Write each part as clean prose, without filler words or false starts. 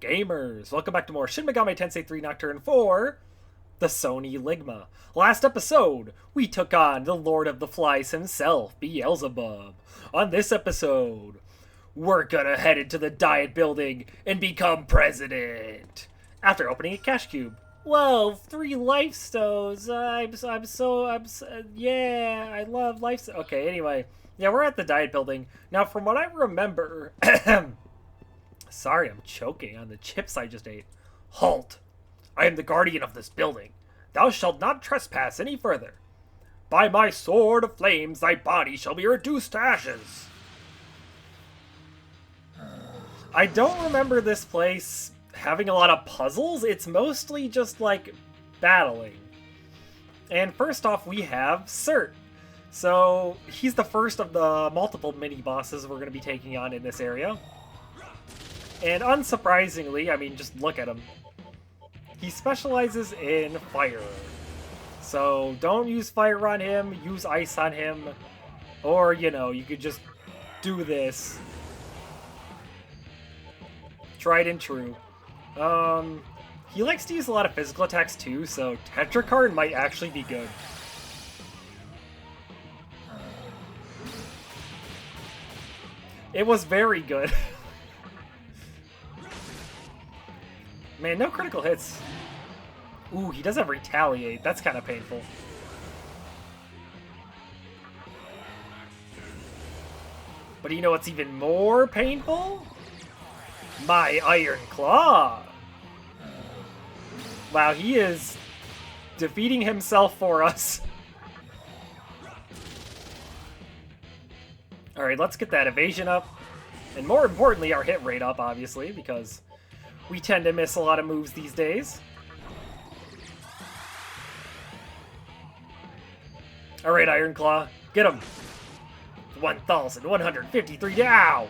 gamers? Welcome back to more Shin Megami Tensei 3 Nocturne for the Sony Ligma. Last episode, we took on the Lord of the Flies himself, Beelzebub. On this episode, we're gonna head into the Diet Building and become president. After opening a cash cube. Whoa, 3 life stones. Yeah, I love life stones. Okay, anyway. Yeah, we're at the Diet Building. Now, from what I remember... Sorry, I'm choking on the chips I just ate. Halt! I am the guardian of this building. Thou shalt not trespass any further. By my sword of flames, thy body shall be reduced to ashes. I don't remember this place having a lot of puzzles. It's mostly just, like, battling. And first off, we have Cert. So, he's the first of the multiple mini-bosses we're going to be taking on in this area. And unsurprisingly, I mean, just look at him. He specializes in fire. So don't use fire on him, use ice on him. Or, you know, you could just do this. Tried and true. He likes to use a lot of physical attacks too, so Tetrakarn might actually be good. It was very good. Man, no critical hits. Ooh, he does have Retaliate. That's kind of painful. But you know what's even more painful? My Iron Claw. Wow, he is defeating himself for us. Alright, let's get that evasion up. And more importantly, our hit rate up, obviously, because we tend to miss a lot of moves these days. Alright, Iron Claw. Get him. 1,153 down.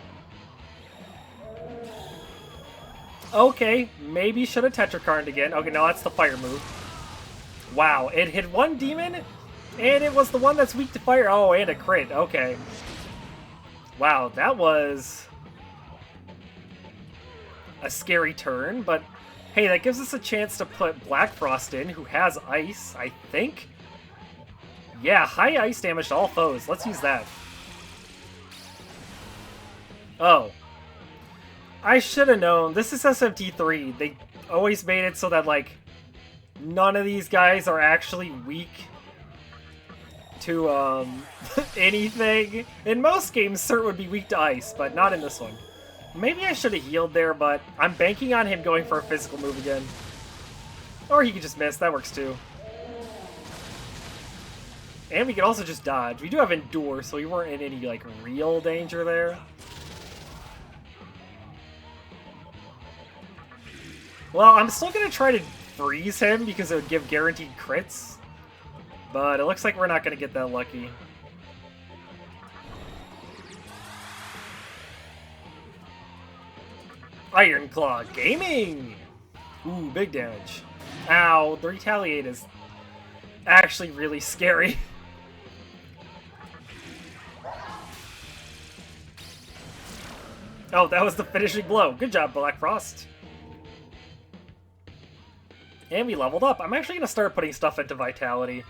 Okay, maybe should have Tetrakarned again. Okay, no, that's the fire move. Wow, it hit one demon, and it was the one that's weak to fire. Oh, and a crit. Okay. Wow, that was a scary turn, but hey, that gives us a chance to put Black Frost in, who has ice, I think? Yeah, high ice damage to all foes. Let's use that. Oh. I should have known. This is SMT3. They always made it so that, like, none of these guys are actually weak to, anything. In most games, Cert would be weak to ice, but not in this one. Maybe I should have healed there, but I'm banking on him going for a physical move again. Or he could just miss. That works too. And we could also just dodge. We do have Endure, so we weren't in any, like, real danger there. Well, I'm still going to try to freeze him because it would give guaranteed crits. But it looks like we're not going to get that lucky. Iron Claw Gaming! Ooh, big damage. Ow, the Retaliate is actually really scary. Oh, that was the finishing blow. Good job, Black Frost. And we leveled up. I'm actually going to start putting stuff into Vitality.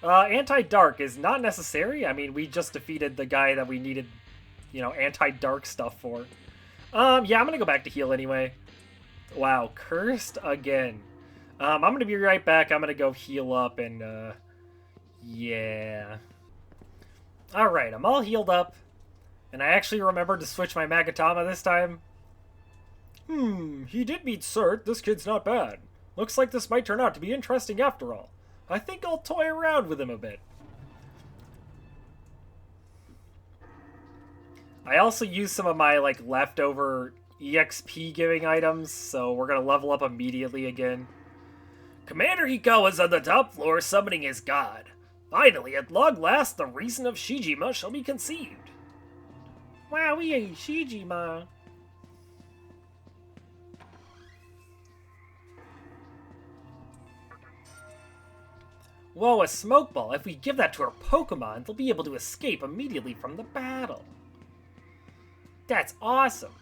Anti-Dark is not necessary. I mean, we just defeated the guy that we needed, you know, anti-Dark stuff for. Yeah, I'm going to go back to heal anyway. Wow, cursed again. I'm going to be right back. I'm going to go heal up and, yeah. Alright, I'm all healed up. And I actually remembered to switch my Magatama this time. He did beat Cert. This kid's not bad. Looks like this might turn out to be interesting after all. I think I'll toy around with him a bit. I also used some of my, like, leftover EXP giving items, so we're gonna level up immediately again. Commander Hikawa's on the top floor summoning his god. Finally, at long last, the reason of Shijima shall be conceived. Wowee, Shijima. Whoa, a smoke ball. If we give that to our Pokemon, they'll be able to escape immediately from the battle. That's awesome.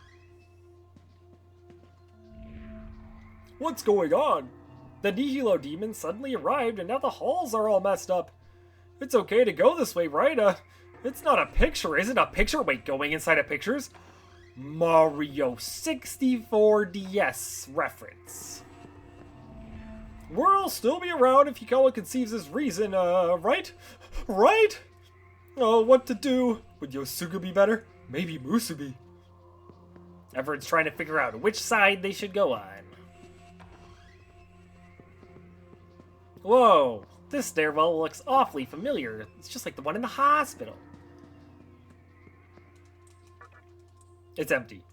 What's going on? The Nihilo demon suddenly arrived and now the halls are all messed up. It's okay to go this way, right? It's not a picture, is it? A picture? Wait, going inside of pictures? Mario 64 DS reference. We'll still be around if Hikawa conceives his reason, right? Right? Oh, what to do? Would Yosuga be better? Maybe Musubi. Everyone's trying to figure out which side they should go on. Whoa, this stairwell looks awfully familiar. It's just like the one in the hospital. It's empty.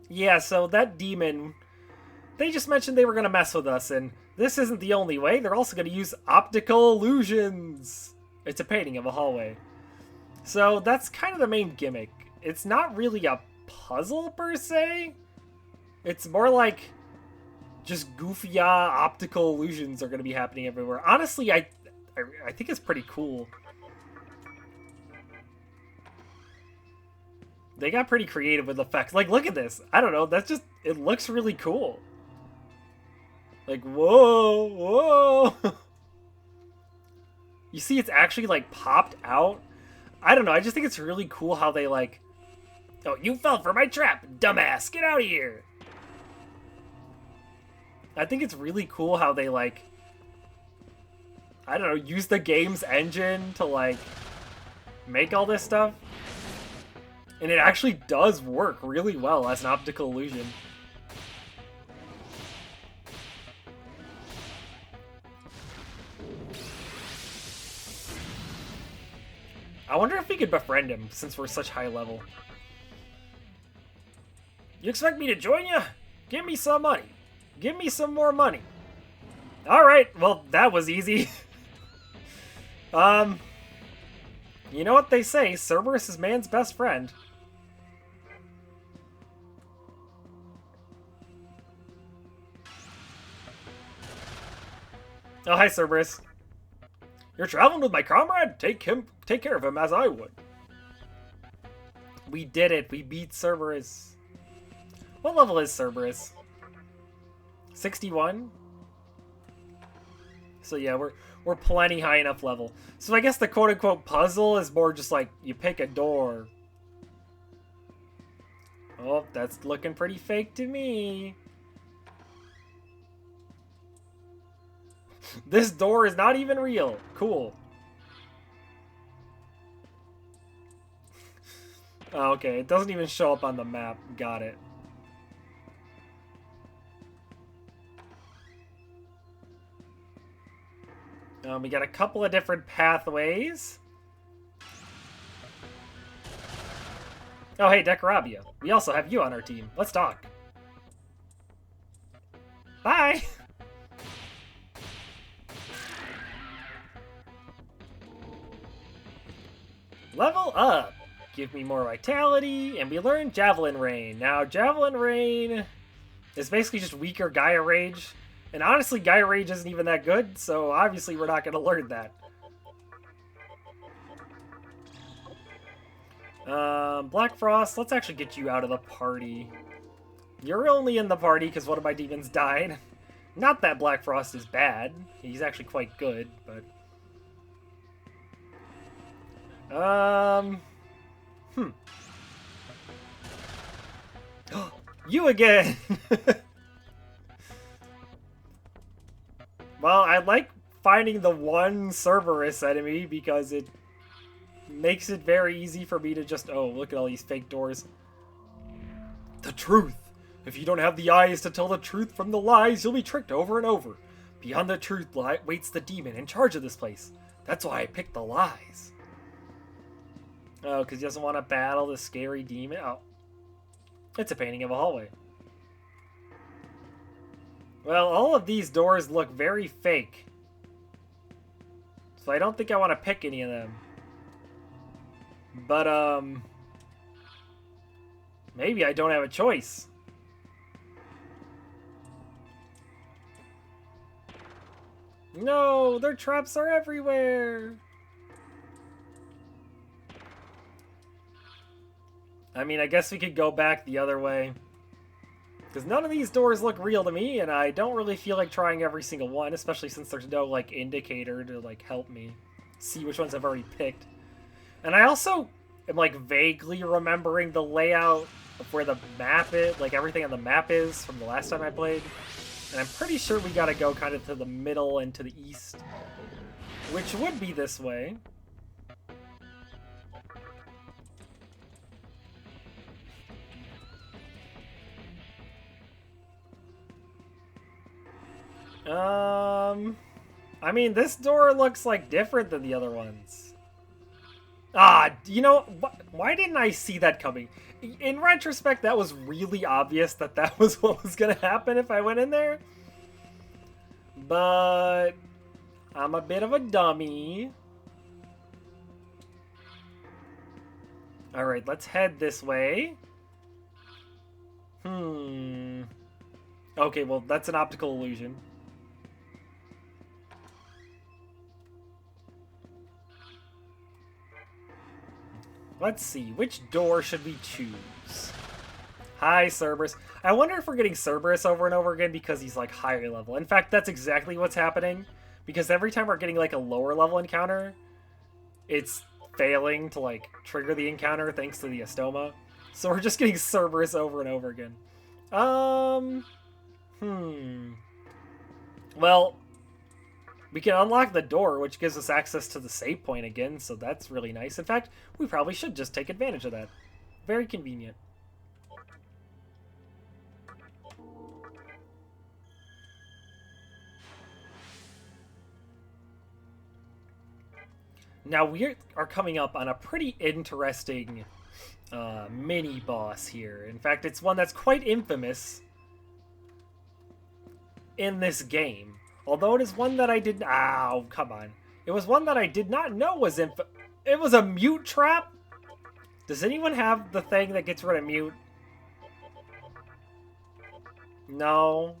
Yeah, so that demon, they just mentioned they were going to mess with us, and this isn't the only way. They're also going to use optical illusions. It's a painting of a hallway. So that's kind of the main gimmick. It's not really a puzzle per se. It's more like just goofy optical illusions are going to be happening everywhere. Honestly, I think it's pretty cool. They got pretty creative with effects. Like, look at this. I don't know. That's just, it looks really cool. Like, whoa, whoa. You see, it's actually, like, popped out. I don't know. I just think it's really cool how they, like, oh, you fell for my trap, dumbass. Get out of here. I think it's really cool how they, like, I don't know, use the game's engine to, like, make all this stuff. And it actually does work really well as an optical illusion. I wonder if we could befriend him, since we're such high level. You expect me to join you? Give me some money. Give me some more money. Alright, well, that was easy. You know what they say, Cerberus is man's best friend. Oh, hi, Cerberus. You're traveling with my comrade? Take care of him as I would. We did it. We beat Cerberus. What level is Cerberus? 61? So yeah, we're plenty high enough level. So I guess the quote-unquote puzzle is more just like, you pick a door. Oh, that's looking pretty fake to me. This door is not even real. Cool. Oh, okay, it doesn't even show up on the map. Got it. We got a couple of different pathways. Oh, hey, Decorabia. We also have you on our team. Let's talk. Bye! Level up! Give me more vitality, and we learn Javelin Rain. Now, Javelin Rain is basically just weaker Gaia Rage. And honestly, Gaia Rage isn't even that good, so obviously we're not going to learn that. Black Frost, let's actually get you out of the party. You're only in the party because one of my demons died. Not that Black Frost is bad. He's actually quite good, but... You again! Well, I like finding the one Cerberus enemy because it makes it very easy for me to just... Oh, look at all these fake doors. The truth! If you don't have the eyes to tell the truth from the lies, you'll be tricked over and over. Beyond the truth waits the demon in charge of this place. That's why I picked the lies. Oh, because he doesn't want to battle the scary demon? Oh. It's a painting of a hallway. Well, all of these doors look very fake. So I don't think I want to pick any of them. But, maybe I don't have a choice. No, their traps are everywhere. I mean, I guess we could go back the other way. Because none of these doors look real to me, and I don't really feel like trying every single one, especially since there's no, like, indicator to, like, help me see which ones I've already picked. And I also am, like, vaguely remembering the layout of where the map is, like, everything on the map is from the last time I played. And I'm pretty sure we gotta go kind of to the middle and to the east, which would be this way. I mean, this door looks, like, different than the other ones. Ah, you know, why didn't I see that coming? In retrospect, that was really obvious that that was what was gonna happen if I went in there. But I'm a bit of a dummy. Alright, let's head this way. Okay, well, that's an optical illusion. Let's see, which door should we choose? Hi, Cerberus. I wonder if we're getting Cerberus over and over again because he's, like, higher level. In fact, that's exactly what's happening. Because every time we're getting, like, a lower level encounter, it's failing to, like, trigger the encounter thanks to the Astoma. So we're just getting Cerberus over and over again. Well, we can unlock the door, which gives us access to the save point again, so that's really nice. In fact, we probably should just take advantage of that. Very convenient. Now we are coming up on a pretty interesting mini-boss here. In fact, it's one that's quite infamous in this game. Although it is one that I did... Ow, come on. It was one that I did not know was It was a mute trap? Does anyone have the thing that gets rid of mute? No.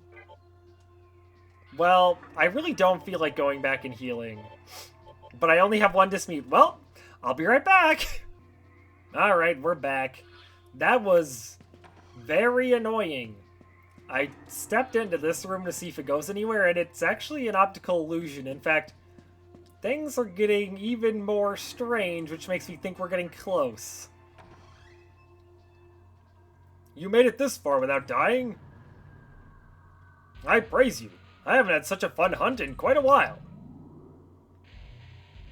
Well, I really don't feel like going back and healing. But I only have one dismute. Well, I'll be right back. Alright, we're back. That was very annoying. I stepped into this room to see if it goes anywhere, and it's actually an optical illusion. In fact, things are getting even more strange, which makes me think we're getting close. You made it this far without dying? I praise you. I haven't had such a fun hunt in quite a while.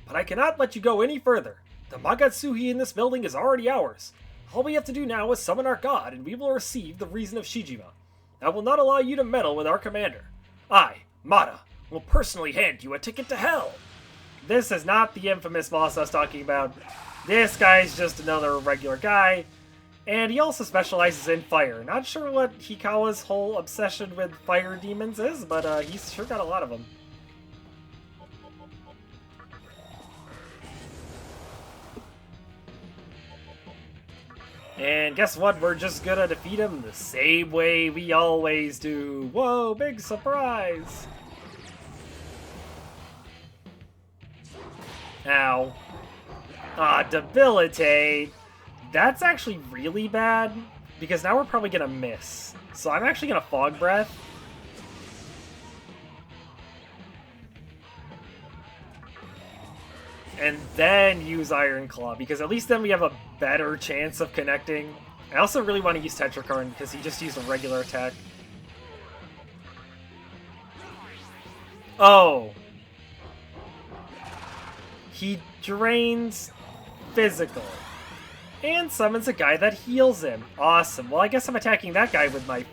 But I cannot let you go any further. The Magatsuhi in this building is already ours. All we have to do now is summon our god, and we will receive the reason of Shijima. I will not allow you to meddle with our commander. I, Mata, will personally hand you a ticket to hell. This is not the infamous boss I was talking about. This guy's just another regular guy, and he also specializes in fire. Not sure what Hikawa's whole obsession with fire demons is, but he's sure got a lot of them. And guess what? We're just gonna defeat him the same way we always do. Whoa, big surprise! Ow. Ah, debilitate! That's actually really bad, because now we're probably gonna miss. So I'm actually gonna Fog Breath. And then use Iron Claw, because at least then we have a better chance of connecting. I also really want to use Tetrakarn, because he just used a regular attack. Oh. He drains physical. And summons a guy that heals him. Awesome. Well, I guess I'm attacking that guy with my...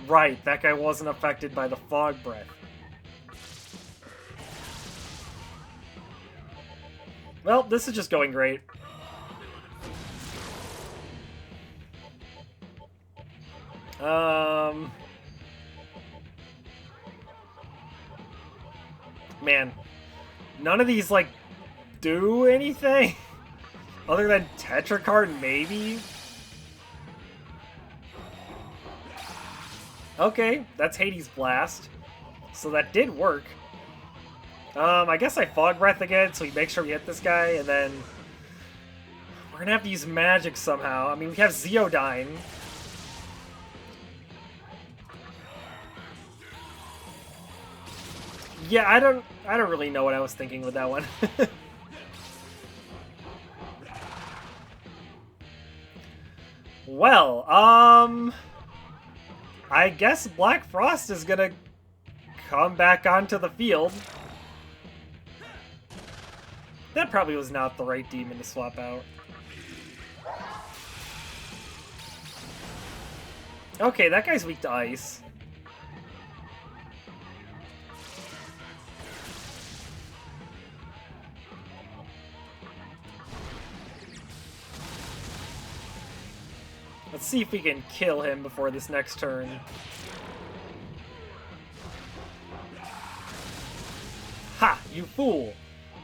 Right, that guy wasn't affected by the Fog Breath. Well, this is just going great. Man. None of these, like, do anything? Other than Tetrakarn, maybe? Okay, that's Hades' Blast. So that did work. I guess I Fog Breath again, so we make sure we hit this guy, and then... We're gonna have to use magic somehow. I mean, we have Zeodyne. Yeah, I don't really know what I was thinking with that one. Well, I guess Black Frost is gonna come back onto the field. That probably was not the right demon to swap out. Okay, that guy's weak to ice. Let's see if we can kill him before this next turn. Ha! You fool!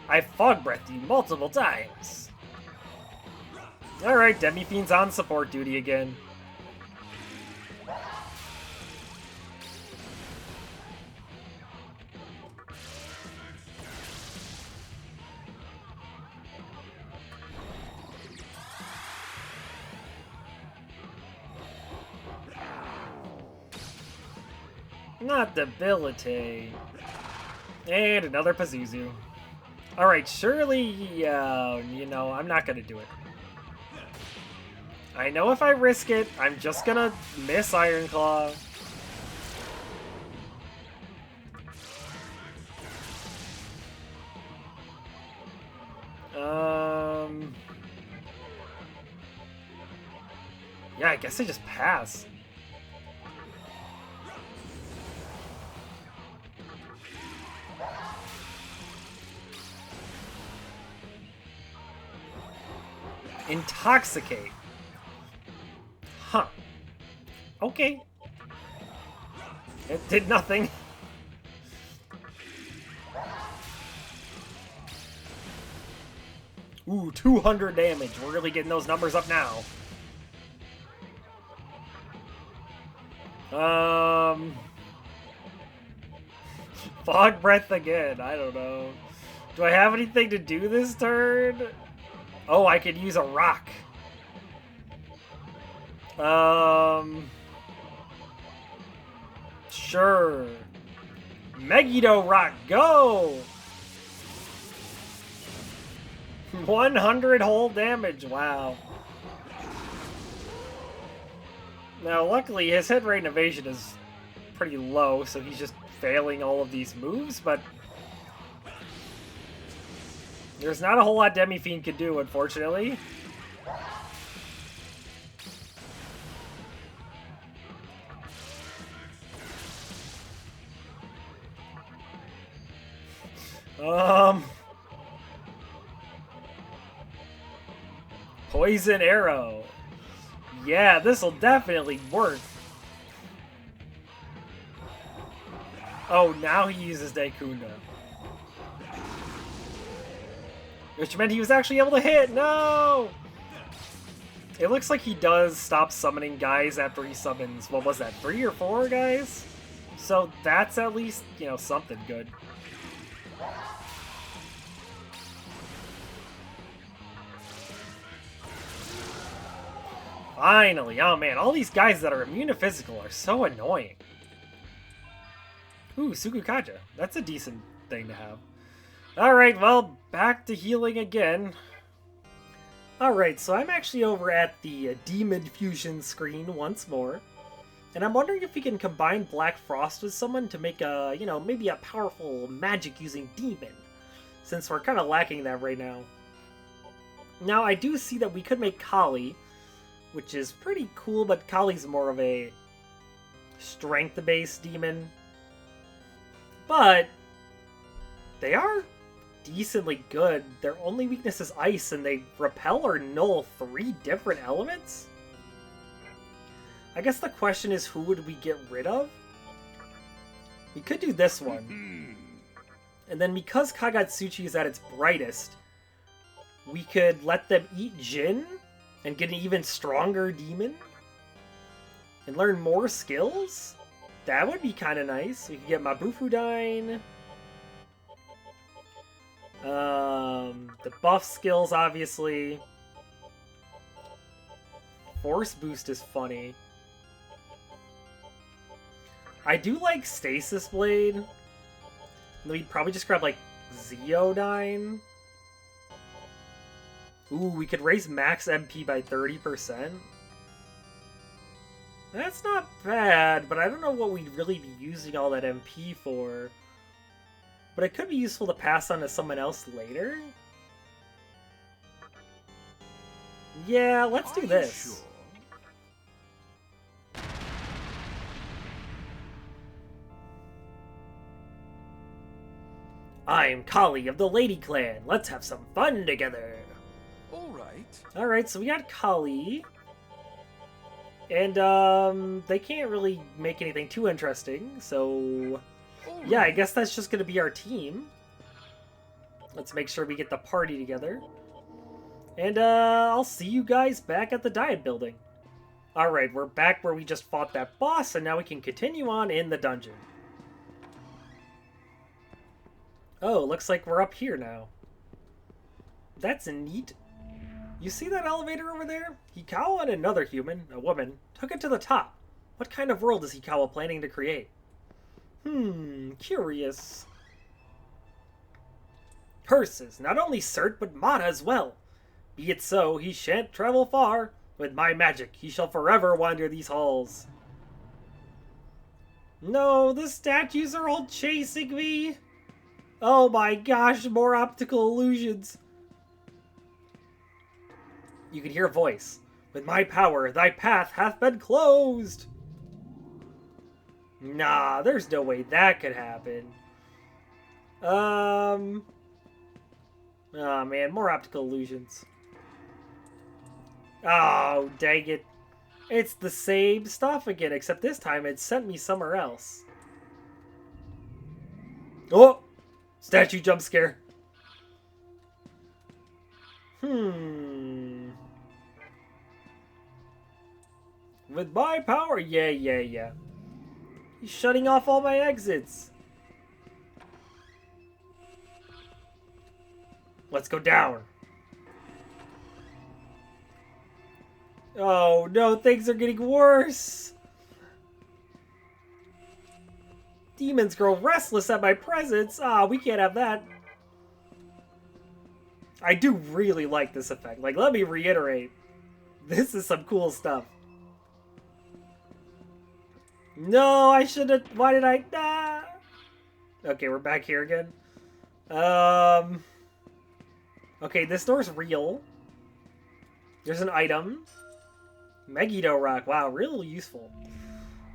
I fog-breathed you multiple times! Alright, Demi-Fiend's on support duty again. Not debilitate. And another Pazuzu. Alright, surely, you know, I'm not gonna do it. I know if I risk it, I'm just gonna miss Iron Claw. Yeah, I guess I just pass. Intoxicate. Huh. Okay. It did nothing. Ooh, 200 damage. We're really getting those numbers up now. Fog breath again. I don't know. Do I have anything to do this turn? Oh, I could use a rock. Sure. Megiddo rock, go! 100 whole damage, wow. Now, luckily, his hit rate and evasion is pretty low, so he's just failing all of these moves, but there's not a whole lot Demi-Fiend can do, unfortunately. Poison arrow. Yeah, this'll definitely work. Oh, now he uses Daikunda. Which meant he was actually able to hit! No! It looks like he does stop summoning guys after he summons, what was that, 3 or 4 guys? So that's at least, you know, something good. Finally! Oh man, all these guys that are immune to physical are so annoying. Ooh, Sukukaja. That's a decent thing to have. Alright, well, back to healing again. Alright, so I'm actually over at the Demon Fusion screen once more. And I'm wondering if we can combine Black Frost with someone to make a, you know, maybe a powerful magic-using demon. Since we're kind of lacking that right now. Now, I do see that we could make Kali, which is pretty cool, but Kali's more of a strength-based demon. But they are decently good. Their only weakness is ice, and they repel or null 3 different elements? I guess the question is, who would we get rid of? We could do this one. And then because Kagatsuchi is at its brightest, we could let them eat Jin and get an even stronger demon? And learn more skills? That would be kind of nice. We could get Mabufudine. The buff skills, obviously. Force boost is funny. I do like Stasis Blade. We'd probably just grab, like, Zeodine. Ooh, we could raise max MP by 30%. That's not bad, but I don't know what we'd really be using all that MP for. But it could be useful to pass on to someone else later. Yeah, let's do this. Sure? I'm Kali of the Lady Clan. Let's have some fun together. Alright, so we got Kali. And, they can't really make anything too interesting, so... yeah, I guess that's just gonna be our team. Let's make sure we get the party together. And, I'll see you guys back at the Diet Building. Alright, we're back where we just fought that boss, and now we can continue on in the dungeon. Oh, looks like we're up here now. That's neat. You see that elevator over there? Hikawa and another human, a woman, took it to the top. What kind of world is Hikawa planning to create? Curious. Curses, not only Cert, but Mata as well. Be it so, he shan't travel far. With my magic, he shall forever wander these halls. No, the statues are all chasing me. Oh my gosh, more optical illusions. You can hear a voice. With my power, thy path hath been closed. Nah, there's no way that could happen. Oh man, more optical illusions. Oh, dang it. It's the same stuff again, except this time it sent me somewhere else. Oh! Statue jump scare. With my power? Yeah. He's shutting off all my exits. Let's go down. Oh no, things are getting worse. Demons grow restless at my presence. We can't have that. I do really like this effect. Like, let me reiterate. This is some cool stuff. No, I should've... why did I... Ah. Okay, we're back here again. Okay, this door's real. There's an item. Megiddo rock. Wow, really useful.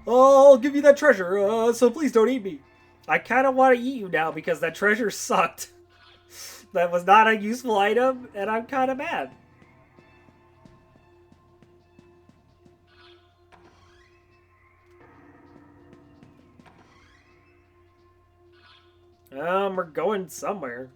Oh, I'll give you that treasure, so please don't eat me. I kind of want to eat you now because that treasure sucked. That was not a useful item, and I'm kind of mad. We're going somewhere.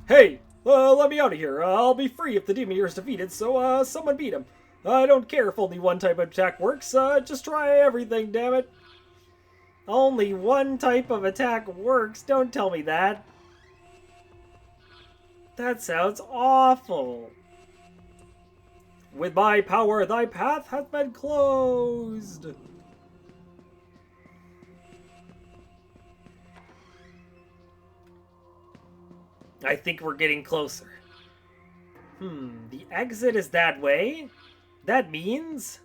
Hey, let me out of here. I'll be free if the demon here is defeated, so someone beat him. I don't care if only one type of attack works. Just try everything, damn it. Only one type of attack works? Don't tell me that. That sounds awful. With my power, thy path hath been closed. I think we're getting closer. The exit is that way? That means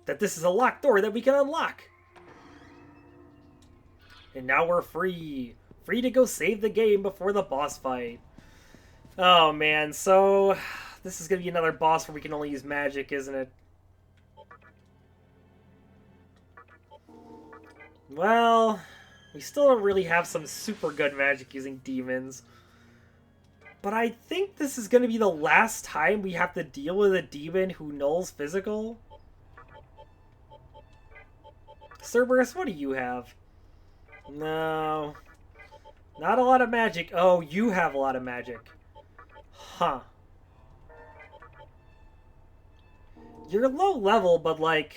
that this is a locked door that we can unlock. And now we're free. Free to go save the game before the boss fight. Oh man, so this is going to be another boss where we can only use magic, isn't it? Well, we still don't really have some super good magic using demons. But I think this is going to be the last time we have to deal with a demon who nulls physical. Cerberus, what do you have? No. Not a lot of magic. Oh, you have a lot of magic. Huh. You're low level, but like...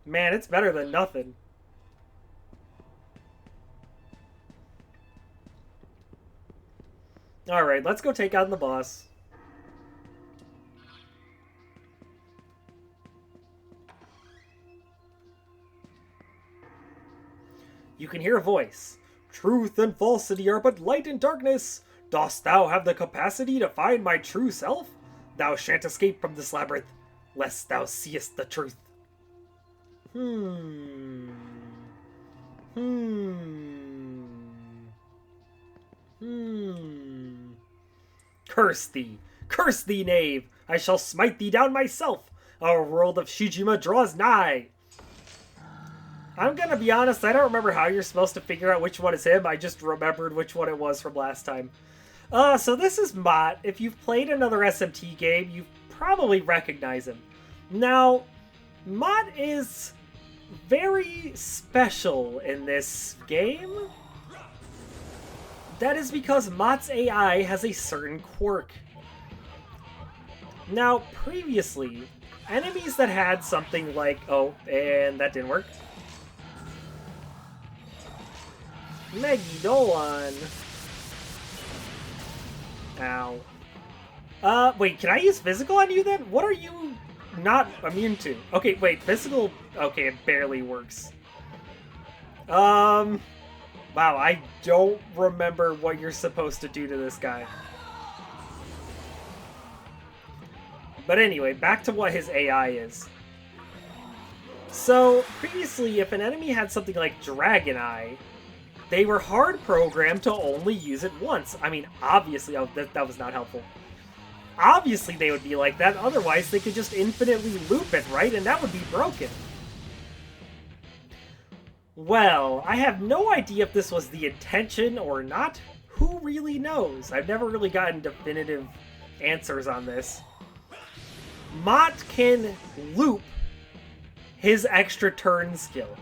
man, it's better than nothing. Alright, let's go take on the boss. you can hear a voice. Truth and falsity are but light and darkness. Dost thou have the capacity to find my true self? Thou shan't escape from this labyrinth, lest thou seest the truth. Curse thee, knave! I shall smite thee down myself! Our world of Shijima draws nigh! I'm gonna be honest, I don't remember how you're supposed to figure out which one is him. I just remembered which one it was from last time. So this is Mott. If you've played another SMT game, you probably recognize him. Now, Mott is very special in this game. That is because Mott's AI has a certain quirk. Now, previously, enemies that had something like... Oh, and that didn't work. Megidolon. Ow. Wait, can I use physical on you then? What are you not immune to? Okay, wait, physical... Okay, it barely works. Wow, I don't remember what you're supposed to do to this guy. But anyway, back to what his AI is. So, previously, if an enemy had something like Dragon Eye, they were hard programmed to only use it once. I mean, obviously... Oh, that was not helpful. Obviously they would be like that, otherwise they could just infinitely loop it, right? And that would be broken. Well, I have no idea if this was the intention or not. Who really knows? I've never really gotten definitive answers on this. Mott can loop his extra turn skill.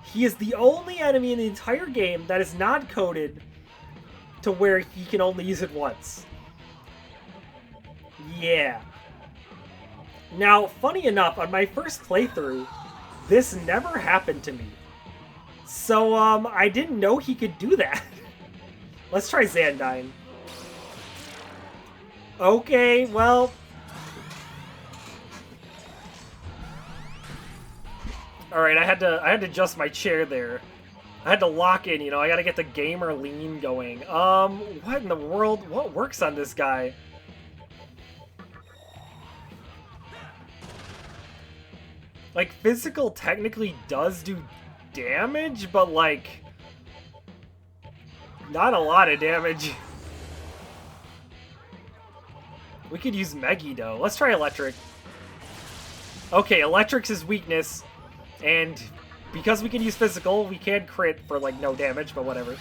He is the only enemy in the entire game that is not coded to where he can only use it once. Yeah. Now, funny enough, on my first playthrough, this never happened to me. So, I didn't know he could do that. Let's try Xandine. Okay, well... Alright, I had to adjust my chair there. I had to lock in, you know, I gotta get the gamer lean going. What in the world? What works on this guy? Like, physical technically does do damage, but, like, not a lot of damage. We could use Megi, though. Let's try Electric. Okay, Electric's his weakness, and because we can use physical, we can crit for, like, no damage, but whatever.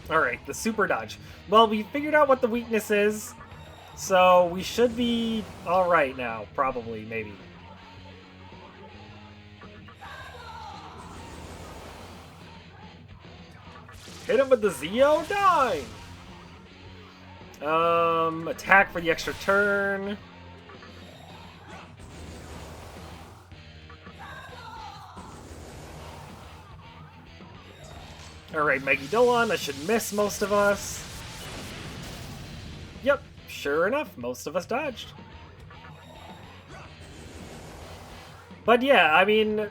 Alright, the super dodge. Well, we figured out what the weakness is, so we should be alright now, probably, maybe. Hit him with the Zeo9! Attack for the extra turn. Alright, Megidolon, that should miss most of us. Yep, sure enough, most of us dodged. But yeah, I mean,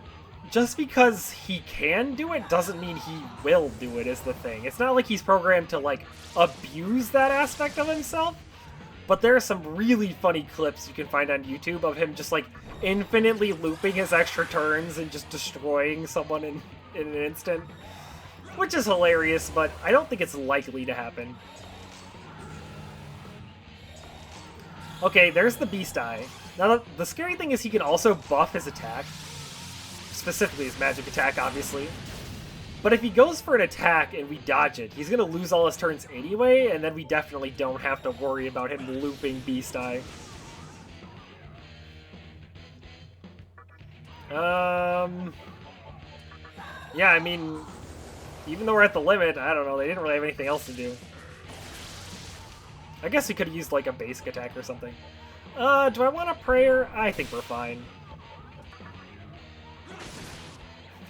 just because he can do it doesn't mean he will do it, is the thing. It's not like he's programmed to, like, abuse that aspect of himself. But there are some really funny clips you can find on YouTube of him just, like, infinitely looping his extra turns and just destroying someone in an instant. Which is hilarious, but I don't think it's likely to happen. Okay, there's the Beast Eye. Now, the scary thing is he can also buff his attack. Specifically his magic attack, obviously. But if he goes for an attack and we dodge it, he's going to lose all his turns anyway, and then we definitely don't have to worry about him looping Beast Eye. Yeah, I mean, even though we're at the limit, I don't know, they didn't really have anything else to do. I guess he could have used, like, a basic attack or something. Do I want a prayer? I think we're fine.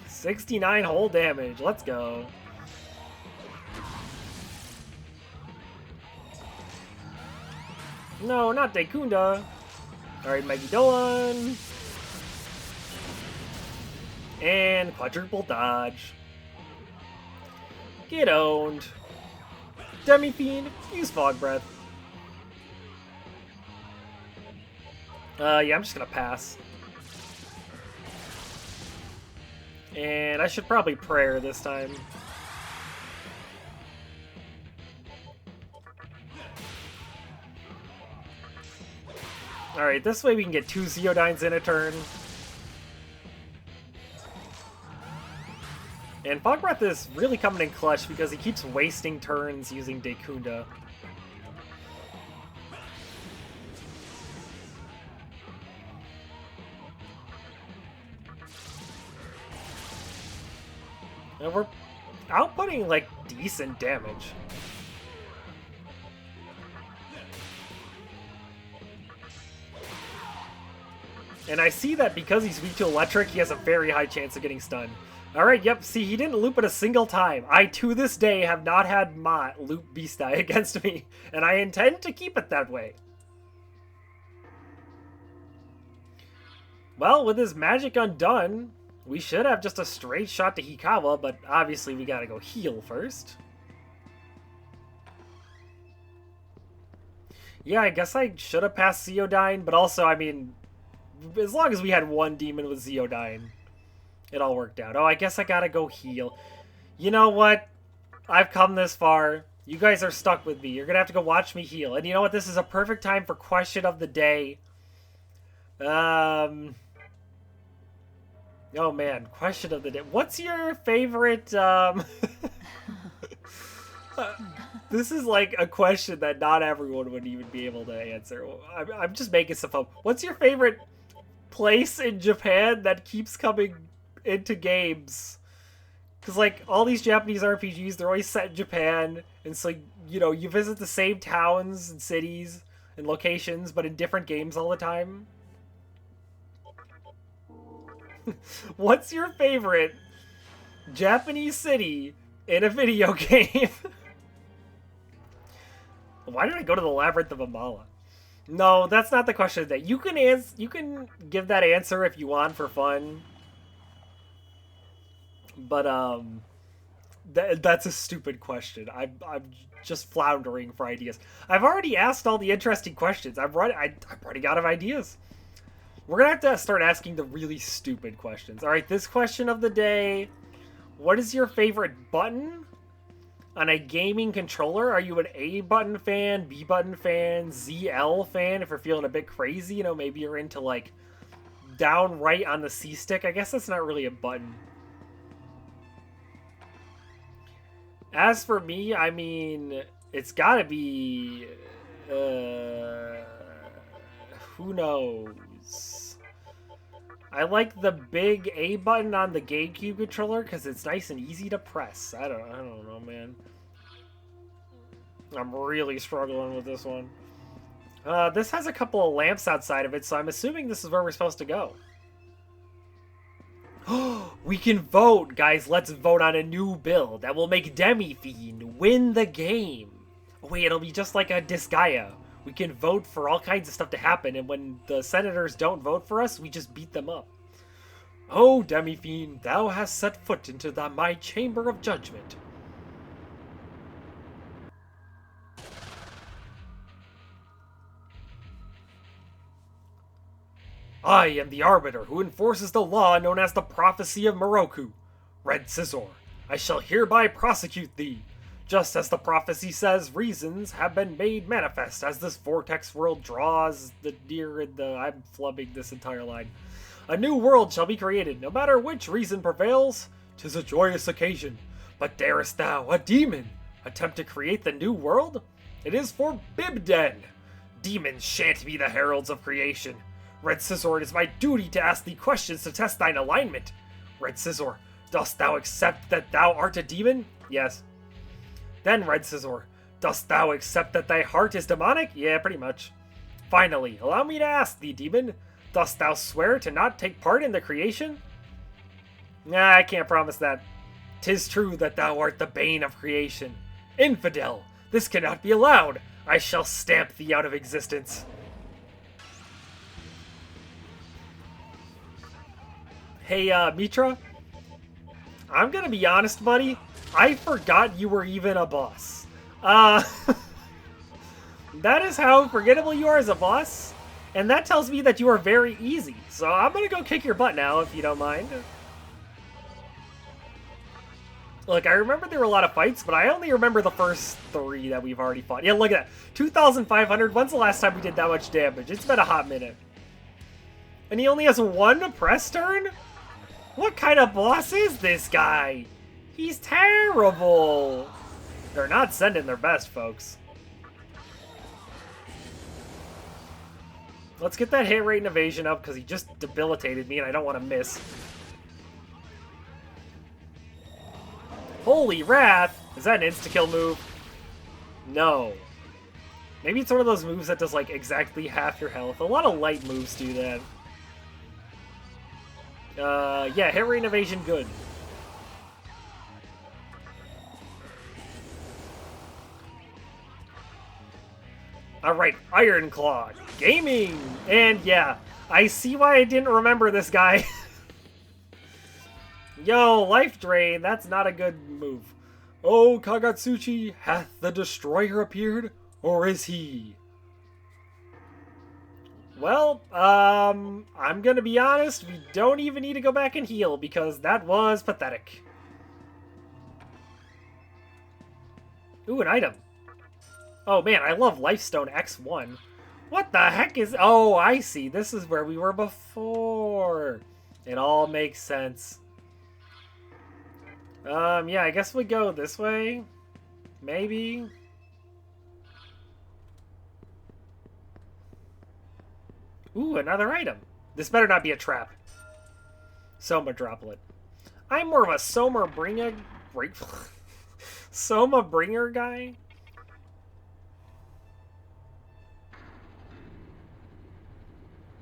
69 whole damage. Let's go. No, not Dekunda. Alright, Megidolon. And quadruple dodge. Get owned. Demi-Fiend, use Fog Breath. Yeah, I'm just gonna pass. And I should probably prayer this time. Alright, this way we can get 2 Zeodynes in a turn. And Fog Breath is really coming in clutch because he keeps wasting turns using Dekunda. And we're outputting, like, decent damage. And I see that because he's weak to electric, he has a very high chance of getting stunned. Alright, yep, see, he didn't loop it a single time. I, to this day, have not had Mott loop Beastie against me, and I intend to keep it that way. Well, with his magic undone, we should have just a straight shot to Hikawa, but obviously we gotta go heal first. Yeah, I guess I should have passed Zeodyne, but also, I mean, as long as we had one demon with Zeodyne, it all worked out. Oh, I guess I gotta go heal. You know what? I've come this far. You guys are stuck with me. You're gonna have to go watch me heal. And you know what? This is a perfect time for question of the day. Oh man, question of the day. What's your favorite, This is like a question that not everyone would even be able to answer. I'm just making stuff up. What's your favorite place in Japan that keeps coming into games? Because, like, all these Japanese RPGs, they're always set in Japan. And so, you know, you visit the same towns and cities and locations, but in different games all the time. What's your favorite Japanese city in a video game? Why did I go to the Labyrinth of Amala? No, that's not the question that you can answer. You can give that answer if you want for fun. But that's a stupid question. I'm just floundering for ideas. I've already asked all the interesting questions. I'm running out of ideas. We're gonna have to start asking the really stupid questions. All right, this question of the day: what is your favorite button on a gaming controller? Are you an A button fan, B button fan, ZL fan? If you're feeling a bit crazy, you know, maybe you're into like down right on the C stick. I guess that's not really a button. As for me, I mean, it's gotta be, who knows? I like the big A button on the GameCube controller because it's nice and easy to press. I don't know, man. I'm really struggling with this one. This has a couple of lamps outside of it, so I'm assuming this is where we're supposed to go. We can vote! Guys, let's vote on a new build that will make Demi-Fiend win the game. Oh, wait, it'll be just like a Disgaea. We can vote for all kinds of stuff to happen, and when the senators don't vote for us, we just beat them up. Oh, Demi-Fiend, thou hast set foot into my chamber of judgment. I am the arbiter who enforces the law known as the Prophecy of Moroku. Red Scissor, I shall hereby prosecute thee. Just as the prophecy says, reasons have been made manifest as this vortex world draws the near and the... I'm flubbing this entire line. A new world shall be created, no matter which reason prevails. 'Tis a joyous occasion. But darest thou, a demon, attempt to create the new world? It is forbidden. Demons shan't be the heralds of creation. Red Scissor, it is my duty to ask thee questions to test thine alignment. Red Scissor, dost thou accept that thou art a demon? Yes. Then, Red Scissor, dost thou accept that thy heart is demonic? Yeah, pretty much. Finally, allow me to ask thee, demon, dost thou swear to not take part in the creation? Nah, I can't promise that. 'Tis true that thou art the bane of creation. Infidel, this cannot be allowed. I shall stamp thee out of existence. Hey, Mitra, I'm gonna be honest, buddy. I forgot you were even a boss. That is how forgettable you are as a boss. And that tells me that you are very easy. So I'm gonna go kick your butt now, if you don't mind. Look, I remember there were a lot of fights, but I only remember the first 3 that we've already fought. Yeah, look at that. 2,500. When's the last time we did that much damage? It's been a hot minute. And he only has 1 press turn? What kind of boss is this guy? He's terrible. They're not sending their best, folks. Let's get that hit rate and evasion up, because he just debilitated me and I don't want to miss. Holy Wrath! Is that an insta-kill move? No. Maybe it's one of those moves that does, like, exactly half your health. A lot of light moves do that. Yeah, hit rate and evasion, good. Alright, Iron Claw. Gaming! And yeah, I see why I didn't remember this guy. Yo, Life Drain, that's not a good move. Oh, Kagatsuchi, hath the Destroyer appeared, or is he? Well, I'm gonna be honest, we don't even need to go back and heal, because that was pathetic. Ooh, an item. Oh man, I love Lifestone X1. What the heck is... Oh, I see. This is where we were before. It all makes sense. Yeah, I guess we go this way. Maybe. Ooh, another item. This better not be a trap. Soma Droplet. I'm more of a Soma Bringer... Soma Bringer guy.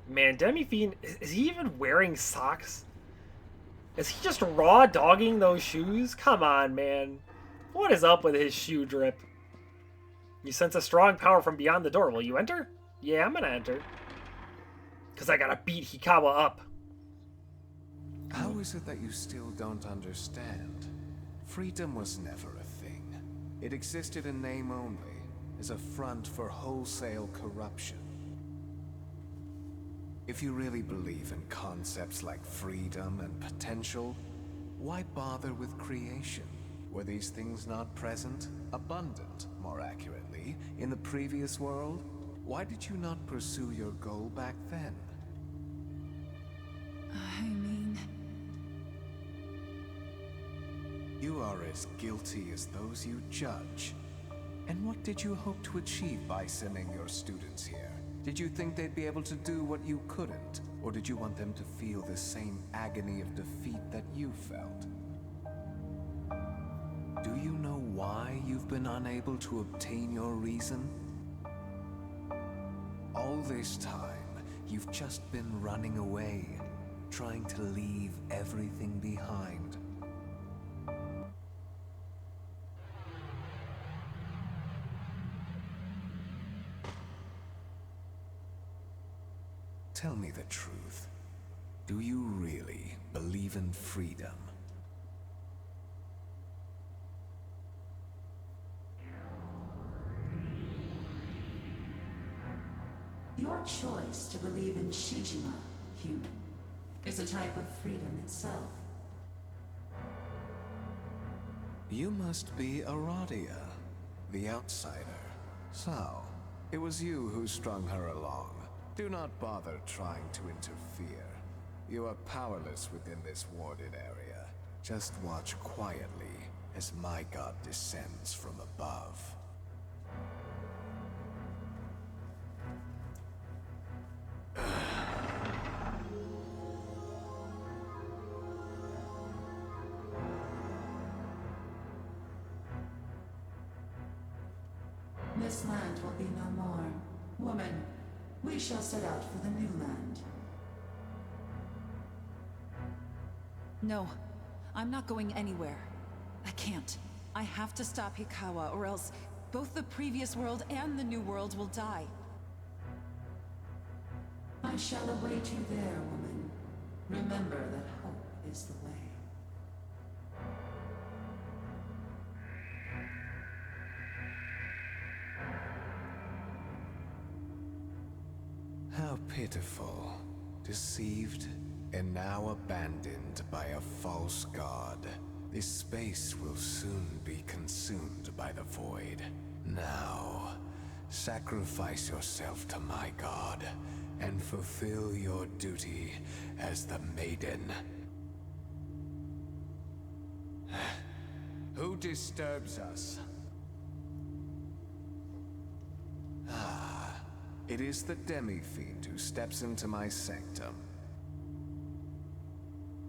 Man, Demi-Fiend, is he even wearing socks? Is he just raw dogging those shoes? Come on, man. What is up with his shoe drip? You sense a strong power from beyond the door. Will you enter? Yeah, I'm gonna enter. Because I gotta beat Hikawa up. How is it that you still don't understand? Freedom was never a thing. It existed in name only, as a front for wholesale corruption. If you really believe in concepts like freedom and potential, why bother with creation? Were these things not present, abundant, more accurately, in the previous world? Why did you not pursue your goal back then? I mean... You are as guilty as those you judge. And what did you hope to achieve by sending your students here? Did you think they'd be able to do what you couldn't? Or did you want them to feel the same agony of defeat that you felt? Do you know why you've been unable to obtain your reason? All this time, you've just been running away, trying to leave everything behind. Tell me the truth. Do you really believe in freedom? Your choice to believe in Shijima, human, is a type of freedom itself. You must be Aradia, the outsider. So, it was you who strung her along. Do not bother trying to interfere. You are powerless within this warded area. Just watch quietly as my god descends from above. This land will be no more. Woman, we shall set out for the new land. No, I'm not going anywhere. I can't. I have to stop Hikawa, or else both the previous world and the new world will die. I shall await you there, woman. Remember that hope is the way. How pitiful. Deceived and now abandoned by a false god. This space will soon be consumed by the void. Now, sacrifice yourself to my god and fulfill your duty as the maiden. Who disturbs us? Ah, it is the demi-fiend who steps into my sanctum.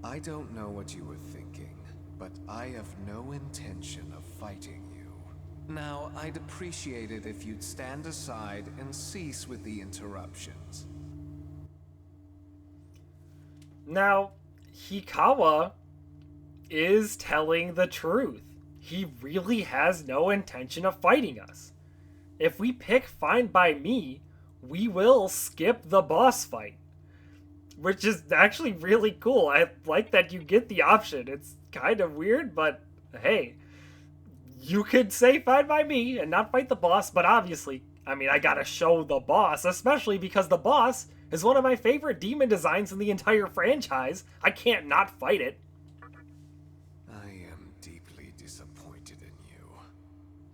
I don't know what you were thinking, but I have no intention of fighting you. Now, I'd appreciate it if you'd stand aside and cease with the interruptions. Now, Hikawa is telling the truth. He really has no intention of fighting us. If we pick Fine by Me, we will skip the boss fight. Which is actually really cool. I like that you get the option. It's kind of weird, but hey, you could say Fine by Me and not fight the boss, but obviously, I mean, I gotta show the boss, especially because the boss is one of my favorite demon designs in the entire franchise. I can't not fight it. I am deeply disappointed in you.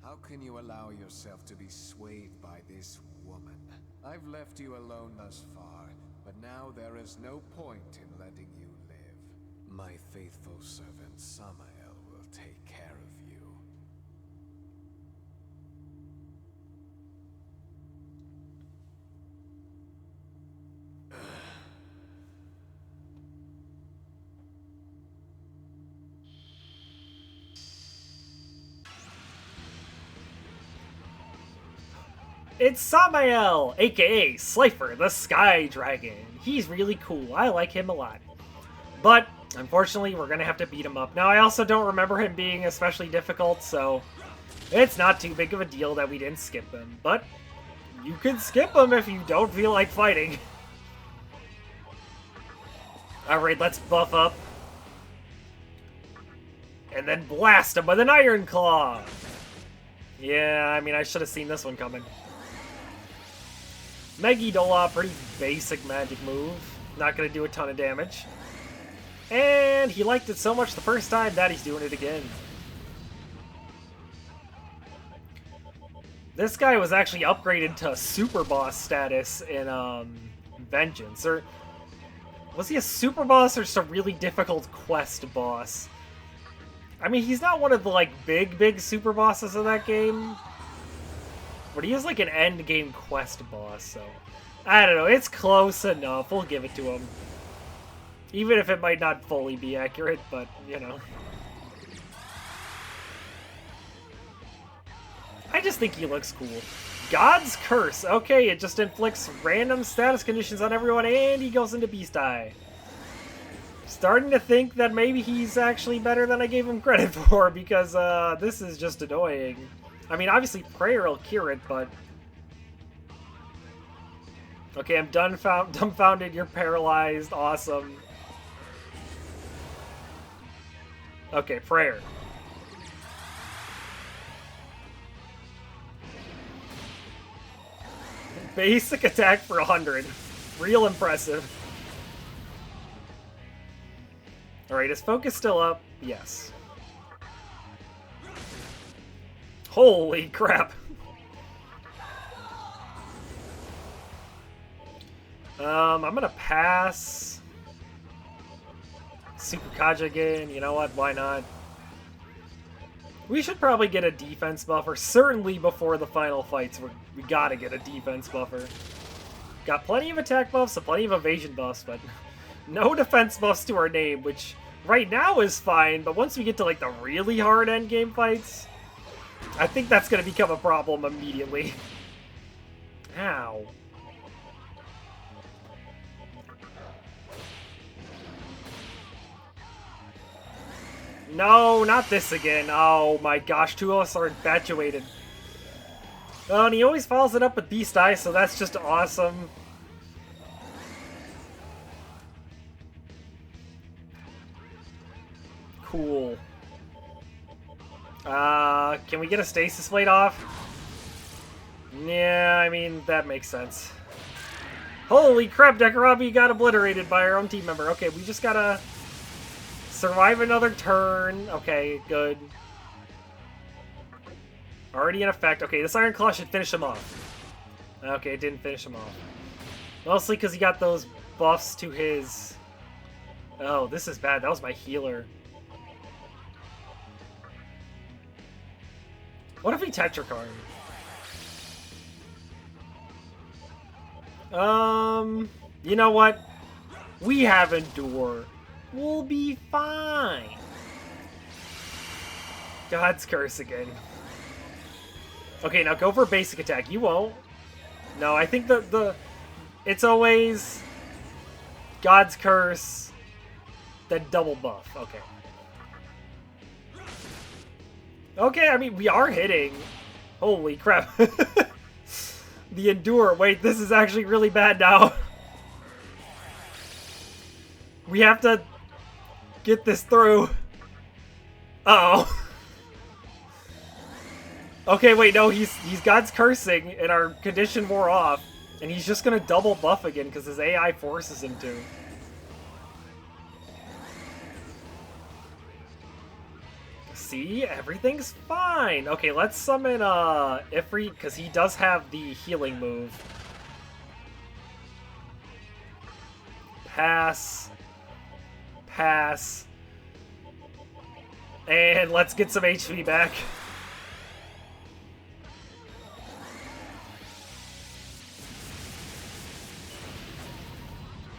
How can you allow yourself to be swayed by this woman? I've left you alone thus far, but now there is no point in letting you live. My faithful servant Samael will take care of you. It's Samael, aka Slifer, the Sky Dragon. He's really cool. I like him a lot. But, unfortunately, we're gonna have to beat him up. Now, I also don't remember him being especially difficult, so it's not too big of a deal that we didn't skip him. But you can skip him if you don't feel like fighting. Alright, let's buff up. And then blast him with an Iron Claw! Yeah, I mean, I should have seen this one coming. Megidola, pretty basic magic move. Not gonna do a ton of damage. And he liked it so much the first time that he's doing it again. This guy was actually upgraded to Super Boss status in Vengeance. Or was he a Super Boss or just a really difficult quest boss? I mean, he's not one of the like big Super Bosses of that game. But he is like an end game quest boss, so I don't know, it's close enough. We'll give it to him. Even if it might not fully be accurate, but you know. I just think he looks cool. God's Curse. Okay, it just inflicts random status conditions on everyone and he goes into Beast Eye. Starting to think that maybe he's actually better than I gave him credit for because this is just annoying. I mean, obviously, prayer will cure it, but... Okay, I'm dumbfounded. You're paralyzed. Awesome. Okay, prayer. Basic attack for 100. Real impressive. Alright, is focus still up? Yes. Holy crap. I'm gonna pass. Super Kaja again. You know what? Why not? We should probably get a defense buffer. Certainly before the final fights, we gotta get a defense buffer. Got plenty of attack buffs and plenty of evasion buffs, but no defense buffs to our name, which right now is fine, but once we get to like the really hard endgame fights, I think that's going to become a problem immediately. Ow. No, not this again. Oh my gosh, two of us are infatuated. Oh, and he always follows it up with Beast Eye, so that's just awesome. Cool. Can we get a stasis plate off? Yeah, I mean, that makes sense. Holy crap, Dekarabi got obliterated by our own team member. Okay, we just gotta survive another turn. Okay, good. Already in effect. Okay, this Iron Claw should finish him off. Okay, it didn't finish him off. Mostly because he got those buffs to his... Oh, this is bad. That was my healer. What if we Tetrakarn? You know what? We have Endure. We'll be fine. God's Curse again. Okay, now go for basic attack. You won't. No, I think it's always God's Curse, then double buff. Okay. Okay, I mean, we are hitting. Holy crap. The Endure. Wait, this is actually really bad now. We have to get this through. Uh-oh. Okay, wait, no, he's God's cursing, and our condition wore off, and he's just gonna double buff again because his AI forces him to. See, everything's fine. Okay, let's summon Ifrit because he does have the healing move. Pass. Pass. And let's get some HP back.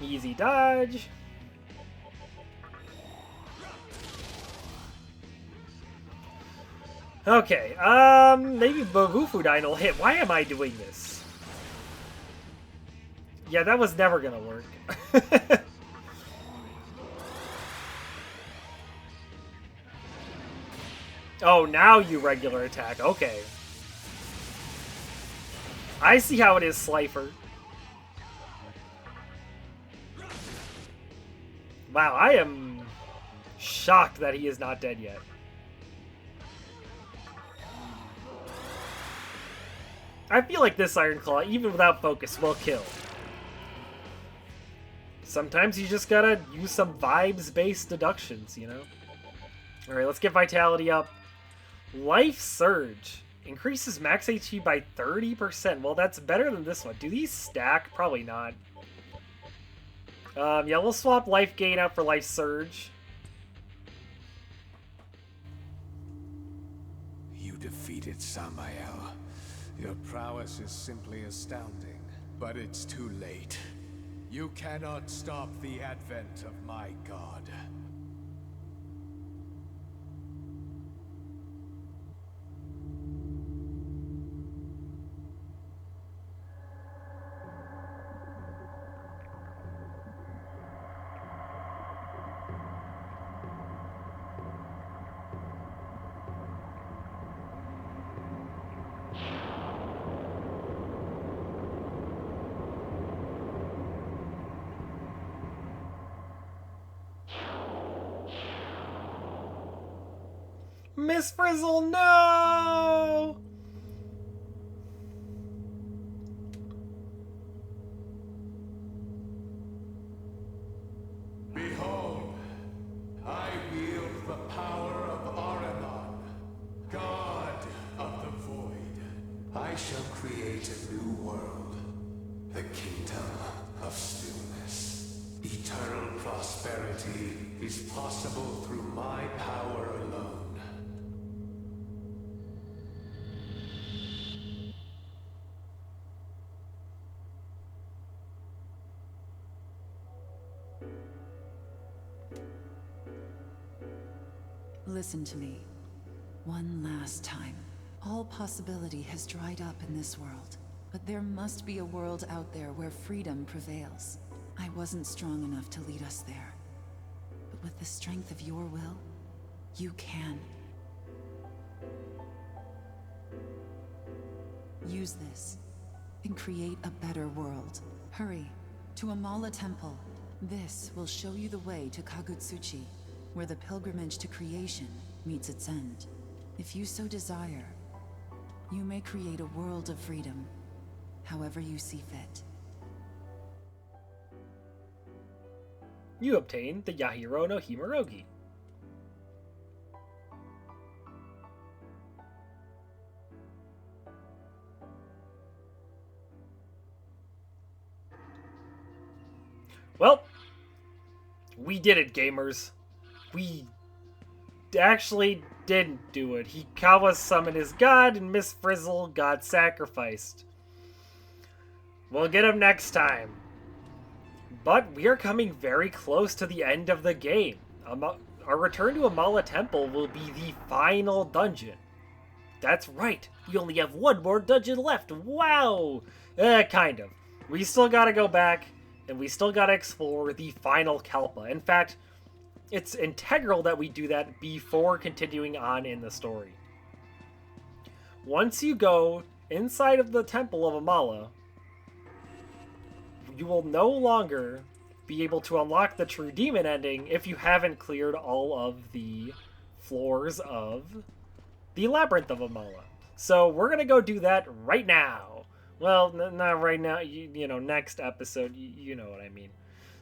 Easy dodge. Okay, maybe Bogufudine will hit. Why am I doing this? Yeah, that was never gonna work. Oh, now you regular attack. Okay. I see how it is, Slifer. Wow, I am shocked that he is not dead yet. I feel like this Iron Claw, even without focus, will kill. Sometimes you just gotta use some vibes-based deductions, you know? Alright, let's get Vitality up. Life Surge. Increases max HP by 30%. Well, that's better than this one. Do these stack? Probably not. Yeah, we'll swap Life Gain out for Life Surge. You defeated Samael. Your prowess is simply astounding, but it's too late. You cannot stop the advent of my god. Miss Frizzle, no! Behold, I wield the power of Aranon, god of the void. I shall create a new world, the kingdom of stillness. Eternal prosperity is possible through my power alone. Listen to me. One last time. All possibility has dried up in this world. But there must be a world out there where freedom prevails. I wasn't strong enough to lead us there. But with the strength of your will, you can. Use this, and create a better world. Hurry, to Amala Temple. This will show you the way to Kagutsuchi, where the pilgrimage to creation meets its end. If you so desire, you may create a world of freedom, however you see fit. you obtain the Yahiro no Himorogi. Well, we did it, gamers. We actually didn't do it. Hikawa summoned his god, and Miss Frizzle got sacrificed. We'll get him next time. But we are coming very close to the end of the game. Our return to Amala Temple will be the final dungeon. That's right. We only have one more dungeon left. Wow! Kind of. We still gotta go back, and we still gotta explore the final Kalpa. In fact, it's integral that we do that before continuing on in the story. Once you go inside of the Temple of Amala, you will no longer be able to unlock the true demon ending if you haven't cleared all of the floors of the Labyrinth of Amala. So we're going to go do that right now. Well, not right now, you know, next episode, you know what I mean.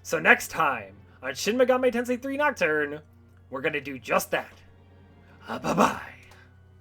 So next time on Shin Megami Tensei 3 Nocturne, we're going to do just that. Bye-bye.